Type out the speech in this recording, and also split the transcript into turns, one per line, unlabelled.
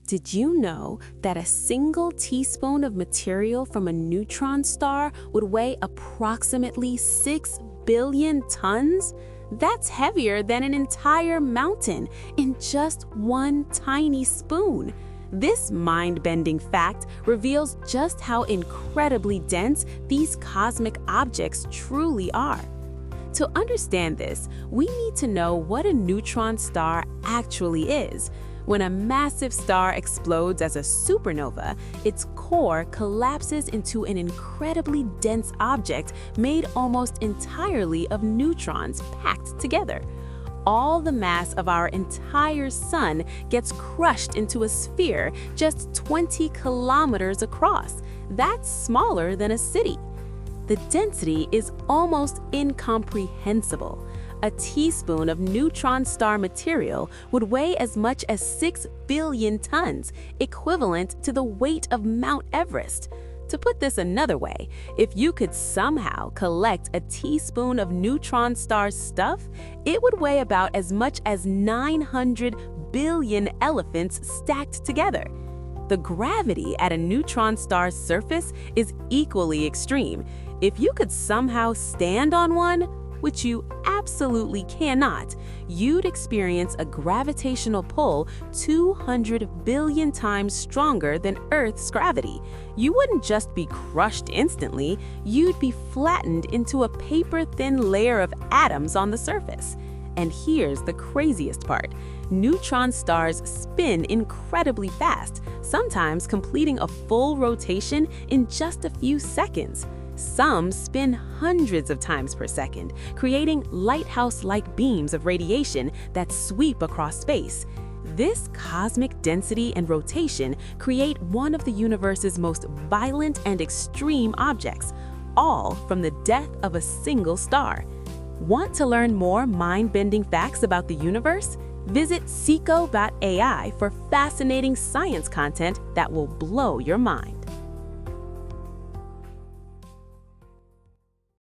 Did you know that a single teaspoon of material from a neutron star would weigh approximately 6 billion tons? That's heavier than an entire mountain in just one tiny spoon. This mind-bending fact reveals just how incredibly dense these cosmic objects truly are. To understand this, we need to know what a neutron star actually is. When a massive star explodes as a supernova, its core collapses into an incredibly dense object made almost entirely of neutrons packed together. All the mass of our entire sun gets crushed into a sphere just 20 kilometers across. That's smaller than a city. The density is almost incomprehensible. A teaspoon of neutron star material would weigh as much as 6 billion tons, equivalent to the weight of Mount Everest. To put this another way, if you could somehow collect a teaspoon of neutron star stuff, it would weigh about as much as 900 billion elephants stacked together. The gravity at a neutron star's surface is equally extreme. If you could somehow stand on one, which you absolutely cannot, you'd experience a gravitational pull 200 billion times stronger than Earth's gravity. You wouldn't just be crushed instantly, you'd be flattened into a paper-thin layer of atoms on the surface. And here's the craziest part. Neutron stars spin incredibly fast, sometimes completing a full rotation in just a few seconds. Some spin hundreds of times per second, creating lighthouse-like beams of radiation that sweep across space. This cosmic density and rotation create one of the universe's most violent and extreme objects, all from the death of a single star. Want to learn more mind-bending facts about the universe? Visit Sikho.ai for fascinating science content that will blow your mind.